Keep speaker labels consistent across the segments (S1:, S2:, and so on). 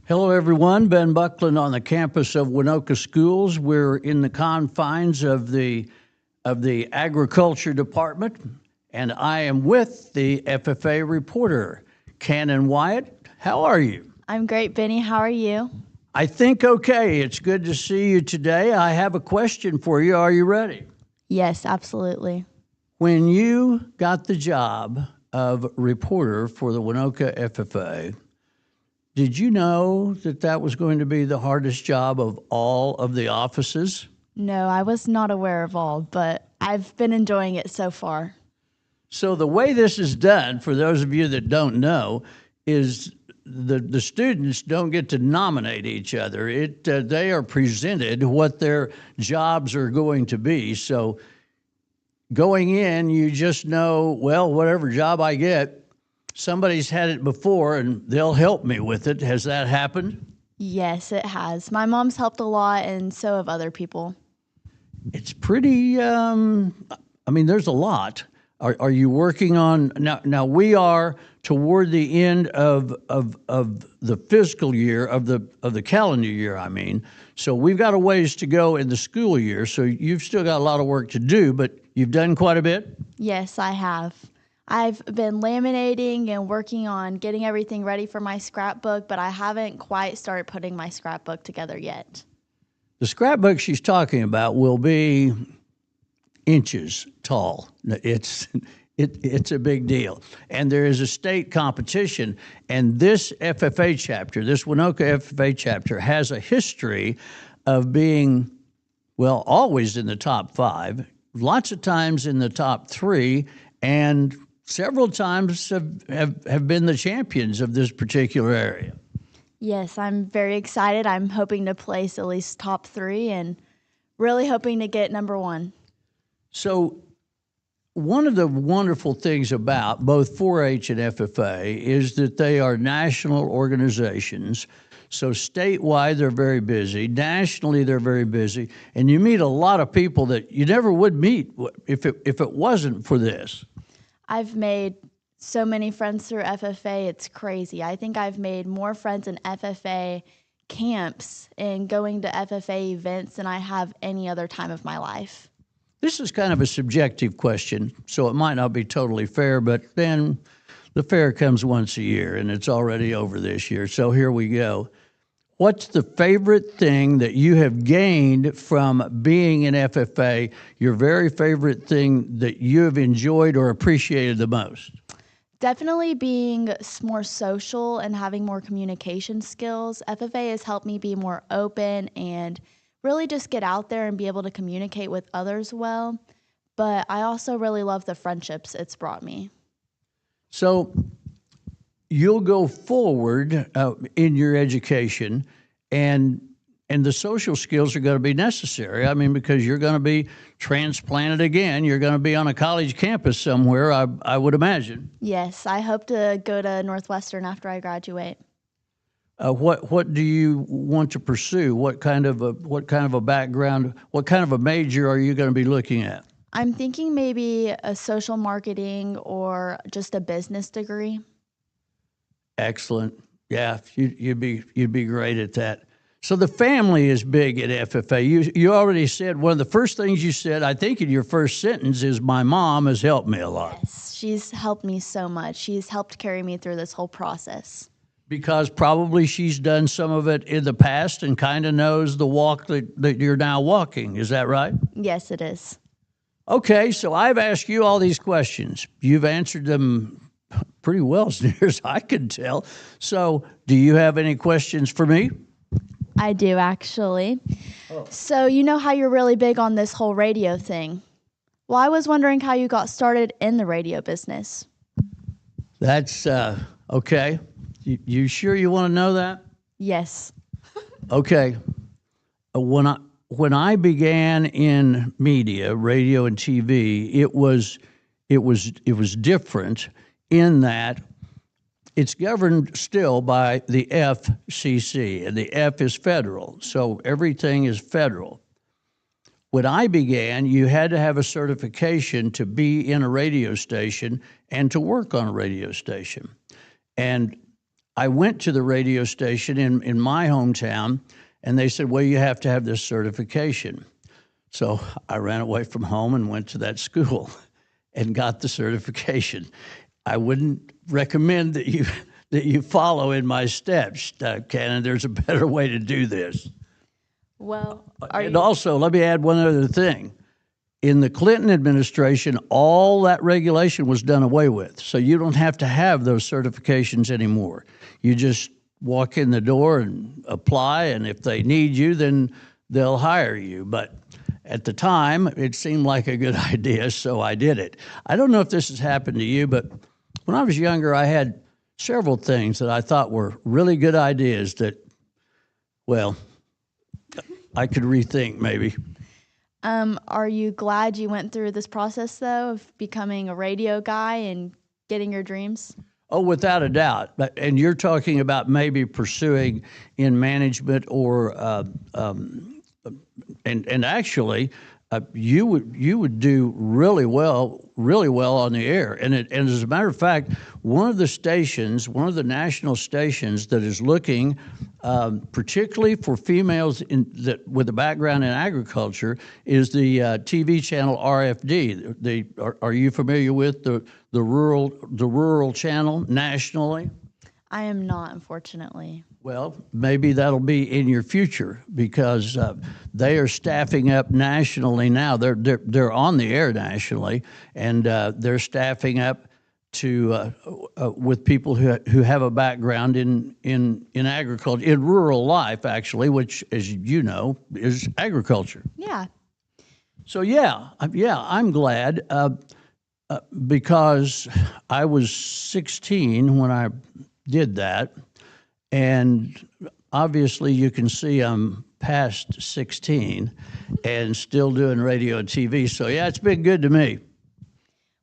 S1: Hello, everyone. Ben Buckland on the campus of Waynoka Schools. We're in the confines of the agriculture department, and I am with the FFA reporter, Cannon Wyatt. How are you?
S2: I'm great, Benny. How are you?
S1: I think okay. It's good to see you today. I have a question for you. Are you ready?
S2: Yes, absolutely.
S1: When you got the job of reporter for the Waynoka FFA, did you know that that was going to be the hardest job of all of the offices?
S2: No, I was not aware of all, but I've been enjoying it so far.
S1: So the way this is done, for those of you that don't know, is the students don't get to nominate each other. They are presented what their jobs are going to be. So going in, you just know, well, whatever job I get, somebody's had it before and they'll help me with it. Has that happened?
S2: Yes, it has. My mom's helped a lot, and so have other people.
S1: It's pretty, there's a lot. Are you working on, now we are toward the end of the fiscal year, of the calendar year, So we've got a ways to go in the school year, so you've still got a lot of work to do, but you've done quite a bit?
S2: Yes, I have. I've been laminating and working on getting everything ready for my scrapbook, but I haven't quite started putting my scrapbook together yet.
S1: The scrapbook she's talking about will be inches tall. It's a big deal. And there is a state competition, and this FFA chapter, this Waynoka FFA chapter, has a history of being, well, always in the top 5, lots of times in the top 3, and several times have been the champions of this particular area.
S2: Yes, I'm very excited. I'm hoping to place at least top 3 and really hoping to get number 1.
S1: So one of the wonderful things about both 4-H and FFA is that they are national organizations. So statewide, they're very busy. Nationally, they're very busy. And you meet a lot of people that you never would meet if it wasn't for this.
S2: I've made so many friends through FFA. It's crazy. I think I've made more friends in FFA camps and going to FFA events than I have any other time of my life.
S1: This is kind of a subjective question, so it might not be totally fair, but then the fair comes once a year, and it's already over this year, so here we go. What's the favorite thing that you have gained from being in FFA, your very favorite thing that you have enjoyed or appreciated the most?
S2: Definitely being more social and having more communication skills. FFA has helped me be more open and really just get out there and be able to communicate with others well. But I also really love the friendships it's brought me.
S1: So you'll go forward in your education, and the social skills are going to be necessary. Because you're going to be transplanted again. You're going to be on a college campus somewhere, I would imagine.
S2: Yes, I hope to go to Northwestern after I graduate.
S1: What do you want to pursue? What kind of a background? What kind of a major are you going to be looking at?
S2: I'm thinking maybe a social marketing or just a business degree.
S1: Excellent. Yeah, you'd be great at that. So the family is big at FFA. You already said one of the first things you said, I think in your first sentence, is my mom has helped me a lot.
S2: Yes, she's helped me so much. She's helped carry me through this whole process.
S1: Because probably she's done some of it in the past and kind of knows the walk that you're now walking. Is that right?
S2: Yes, it is.
S1: Okay, so I've asked you all these questions. You've answered them pretty well, as near as I can tell. So do you have any questions for me?
S2: I do, actually. Oh. So you know how you're really big on this whole radio thing. Well, I was wondering how you got started in the radio business.
S1: That's okay. You sure you want to know that?
S2: Yes.
S1: Okay. When I began in media, radio and TV, it was different in that it's governed still by the FCC, and the F is federal, so everything is federal. When I began, you had to have a certification to be in a radio station and to work on a radio station. And I went to the radio station in my hometown, and they said, well, you have to have this certification. So I ran away from home and went to that school and got the certification. I wouldn't recommend that you follow in my steps, Cannon. There's a better way to do this.
S2: Well,
S1: And also, let me add one other thing. In the Clinton administration, all that regulation was done away with. So you don't have to have those certifications anymore. You just walk in the door and apply, and if they need you, then they'll hire you. But at the time, it seemed like a good idea, so I did it. I don't know if this has happened to you, but when I was younger, I had several things that I thought were really good ideas that, well, I could rethink maybe.
S2: Are you glad you went through this process, though, of becoming a radio guy and getting your dreams?
S1: Oh, without a doubt. And you're talking about maybe pursuing in management or, and actually, you would do really well on the air. And as a matter of fact, one of the national stations that is looking particularly for females with a background in agriculture is the TV channel RFD. Are you familiar with the rural channel nationally?
S2: I am not, unfortunately.
S1: Well, maybe that'll be in your future because they are staffing up nationally now. They're on the air nationally, and they're staffing up to with people who have a background in agriculture, in rural life, actually, which, as you know, is agriculture.
S2: Yeah.
S1: So I'm glad because I was 16 when I did that. And obviously, you can see I'm past 16 and still doing radio and TV. So, yeah, it's been good to me.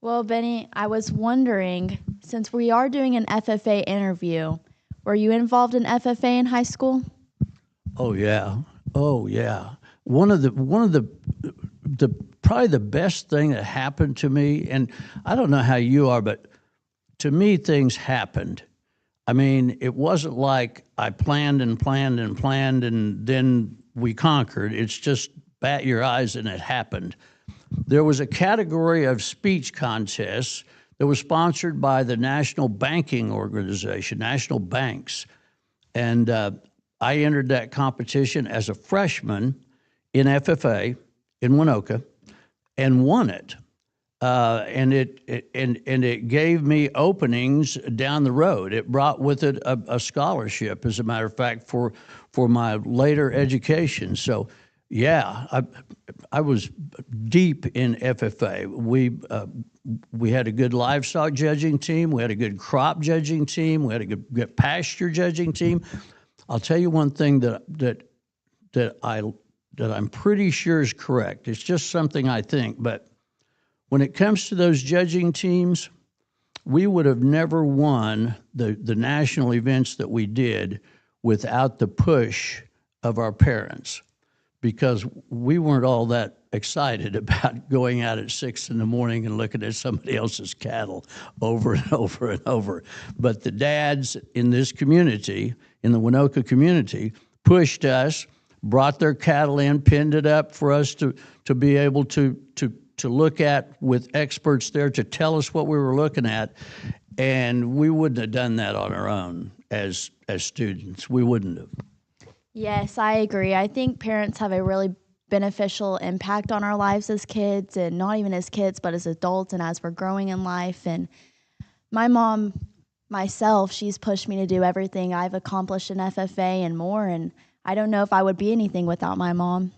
S2: Well, Benny, I was wondering, since we are doing an FFA interview, were you involved in FFA in high school?
S1: Oh, yeah. One of the probably the best thing that happened to me, and I don't know how you are, but to me, things happened. I mean, it wasn't like I planned and then we conquered. It's just bat your eyes and it happened. There was a category of speech contests that was sponsored by the National Banking Organization, national banks. And I entered that competition as a freshman in FFA in Waynoka and won it. And it gave me openings down the road. It brought with it a scholarship, as a matter of fact, for my later education. So, yeah, I was deep in FFA. We had a good livestock judging team. We had a good crop judging team. We had a good pasture judging team. I'll tell you one thing that I'm pretty sure is correct. It's just something I think, but when it comes to those judging teams, we would have never won the national events that we did without the push of our parents, because we weren't all that excited about going out at 6 in the morning and looking at somebody else's cattle over and over and over. But the dads in this community, in the Waynoka community, pushed us, brought their cattle in, pinned it up for us to be able to look at with experts there to tell us what we were looking at. And we wouldn't have done that on our own as students. We wouldn't have.
S2: Yes, I agree. I think parents have a really beneficial impact on our lives as kids, and not even as kids, but as adults and as we're growing in life. And my mom, myself, she's pushed me to do everything I've accomplished in FFA and more. And I don't know if I would be anything without my mom.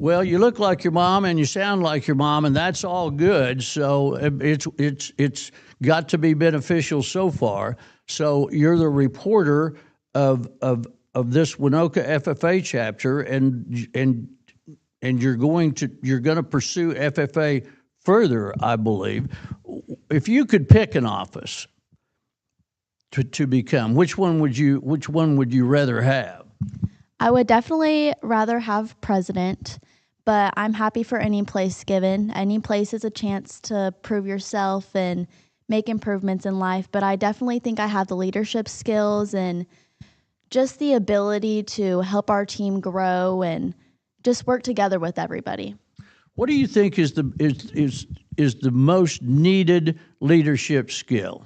S1: Well, you look like your mom and you sound like your mom, and that's all good. So it's got to be beneficial so far. So you're the reporter of this Waynoka FFA chapter, and you're going to pursue FFA further, I believe. If you could pick an office to become, which one would you rather have?
S2: I would definitely rather have president, but I'm happy for any place given. Any place is a chance to prove yourself and make improvements in life, but I definitely think I have the leadership skills and just the ability to help our team grow and just work together with everybody.
S1: What do you think is the most needed leadership skill?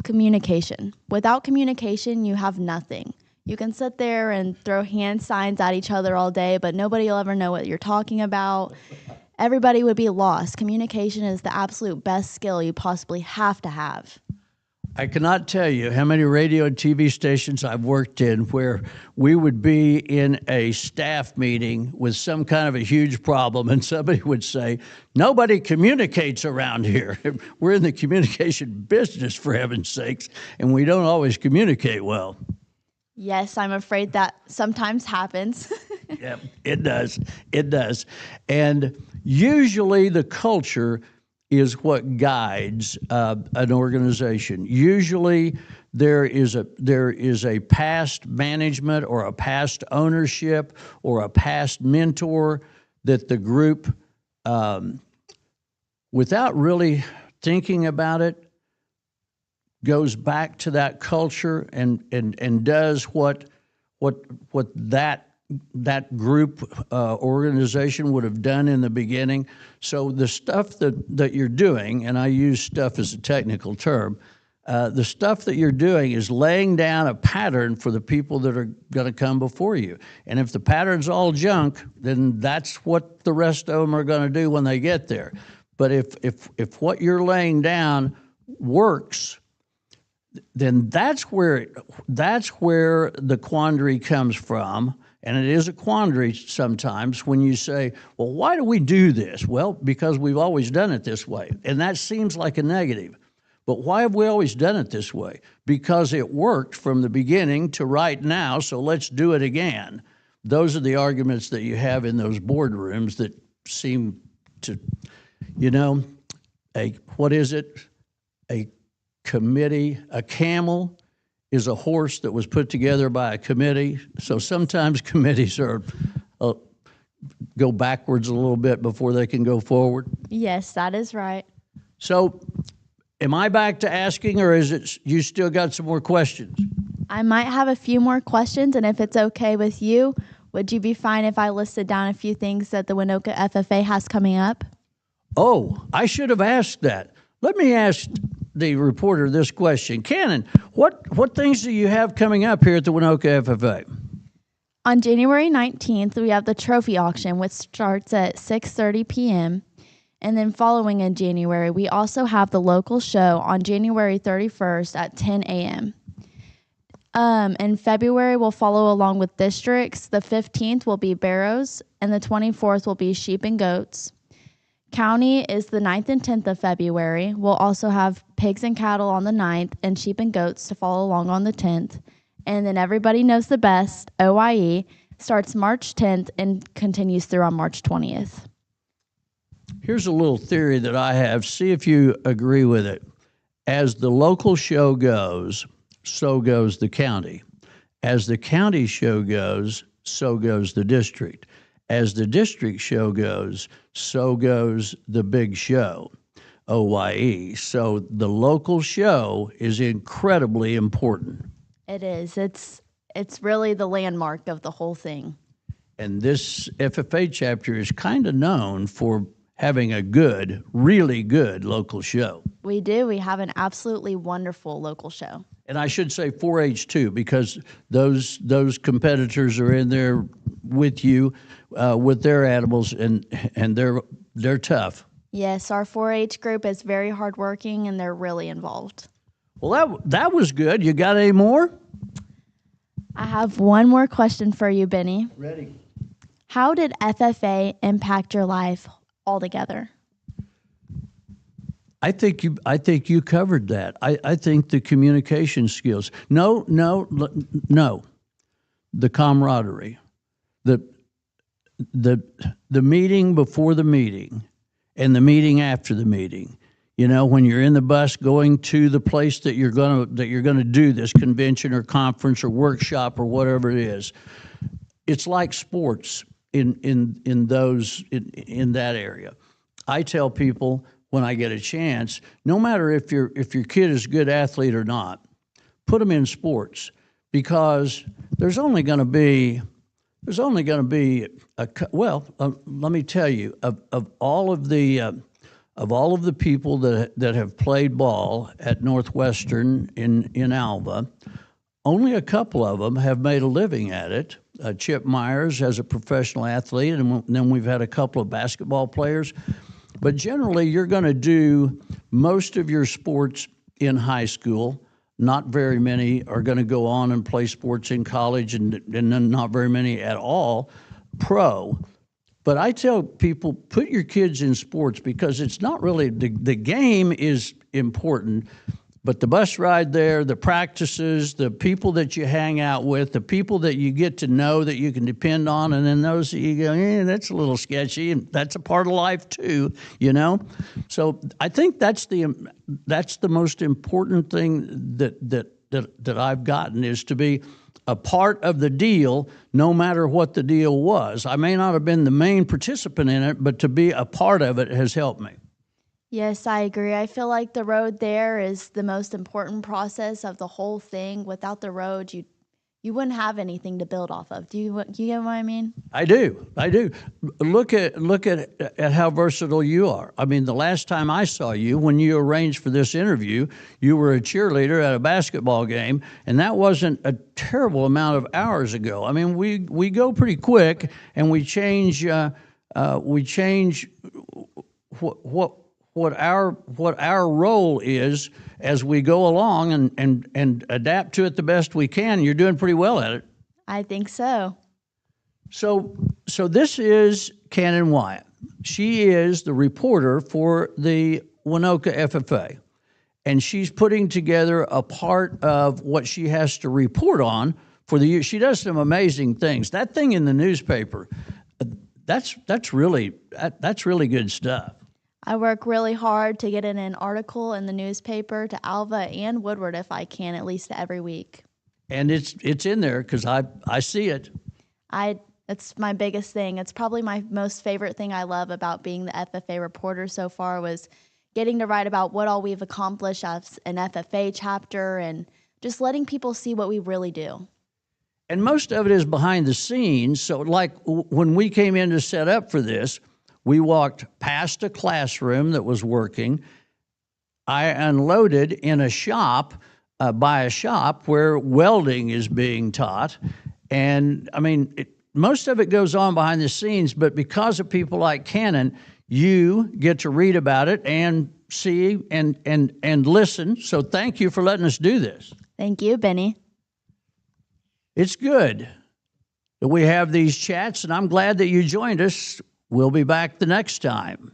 S2: Communication. Without communication, you have nothing. You can sit there and throw hand signs at each other all day, but nobody will ever know what you're talking about. Everybody would be lost. Communication is the absolute best skill you possibly have to have.
S1: I cannot tell you how many radio and TV stations I've worked in where we would be in a staff meeting with some kind of a huge problem, and somebody would say, "Nobody communicates around here." We're in the communication business, for heaven's sakes, and we don't always communicate well.
S2: Yes, I'm afraid that sometimes happens.
S1: Yeah, it does. It does. And usually the culture is what guides an organization. Usually there is a past management or a past ownership or a past mentor that the group, without really thinking about it, goes back to that culture and does what that group organization would have done in the beginning. So the stuff that you're doing, and I use stuff as a technical term, the stuff that you're doing is laying down a pattern for the people that are going to come before you. And if the pattern's all junk, then that's what the rest of them are going to do when they get there. But if what you're laying down works, then that's where the quandary comes from. And it is a quandary sometimes when you say, well, why do we do this? Well, because we've always done it this way. And that seems like a negative. But why have we always done it this way? Because it worked from the beginning to right now, so let's do it again. Those are the arguments that you have in those boardrooms that seem to, what is it? A committee, a camel is a horse that was put together by a committee. So sometimes committees go backwards a little bit before they can go forward.
S2: Yes, that is right.
S1: So am I back to asking, or is it you still got some more questions?
S2: I might have a few more questions, and if it's okay with you, would you be fine if I listed down a few things that the Waynoka FFA has coming up?
S1: Oh, I should have asked that. Let me ask the reporter this question. Cannon, what things do you have coming up here at the Waynoka FFA?
S2: On January 19th, we have the trophy auction, which starts at 6:30 p.m. And then following in January, we also have the local show on January 31st at 10 a.m. In February, we'll follow along with districts. The 15th will be barrows, and the 24th will be sheep and goats. County is the 9th and 10th of February. We'll also have pigs and cattle on the 9th and sheep and goats to follow along on the 10th. And then everybody knows the best, OIE, starts March 10th and continues through on March 20th.
S1: Here's a little theory that I have. See if you agree with it. As the local show goes, so goes the county. As the county show goes, so goes the district. As the district show goes, so goes the big show, OYE. So the local show is incredibly important.
S2: It is. It's really the landmark of the whole thing.
S1: And this FFA chapter is kind of known for having a good, really good local show.
S2: We do. We have an absolutely wonderful local show.
S1: And I should say 4-H too, because those competitors are in there with you, with their animals, and they're tough.
S2: Yes, our 4-H group is very hardworking, and they're really involved.
S1: Well, that was good. You got any more?
S2: I have one more question for you, Benny.
S1: Ready.
S2: How did FFA impact your life altogether?
S1: I think you covered that. I think the communication skills. No. The camaraderie, the meeting before the meeting, and the meeting after the meeting. You know, when you're in the bus going to the place that you're gonna do this convention or conference or workshop or whatever it is, it's like sports in that area. I tell people, when I get a chance, no matter if your kid is a good athlete or not, put them in sports, because there's only going to be let me tell you, of all of the people that have played ball at Northwestern in Alva, only a couple of them have made a living at it. Chip Myers as a professional athlete, and then we've had a couple of basketball players. But generally, you're going to do most of your sports in high school. Not very many are going to go on and play sports in college, and then not very many at all pro. But I tell people, put your kids in sports, because it's not really, the game is important, but the bus ride there, the practices, the people that you hang out with, the people that you get to know that you can depend on, and then those that you go, that's a little sketchy, and that's a part of life too, you know? So I think that's the most important thing that I've gotten, is to be a part of the deal, no matter what the deal was. I may not have been the main participant in it, but to be a part of it has helped me.
S2: Yes, I agree. I feel like the road there is the most important process of the whole thing. Without the road, you wouldn't have anything to build off of. Do you get what I mean?
S1: I do. Look at how versatile you are. I mean, the last time I saw you, when you arranged for this interview, you were a cheerleader at a basketball game, and that wasn't a terrible amount of hours ago. I mean, we go pretty quick, and we change what our role is as we go along, and adapt to it the best we can. You're doing pretty well at it.
S2: I think so.
S1: So this is Cannon Wyatt. She is the reporter for the Waynoka FFA, and she's putting together a part of what she has to report on for the year. She does some amazing things. That thing in the newspaper, that's really good stuff.
S2: I work really hard to get in an article in the newspaper to Alva and Woodward if I can, at least every week.
S1: And it's in there because I see it.
S2: It's my biggest thing. It's probably my most favorite thing I love about being the FFA reporter so far, was getting to write about what all we've accomplished as an FFA chapter, and just letting people see what we really do.
S1: And most of it is behind the scenes. So like when we came in to set up for this, we walked past a classroom that was working. I unloaded in a shop, by a shop where welding is being taught. And I mean, most of it goes on behind the scenes, but because of people like Cannon, you get to read about it and see and listen. So thank you for letting us do this.
S2: Thank you, Benny.
S1: It's good that we have these chats, and I'm glad that you joined us. We'll be back the next time.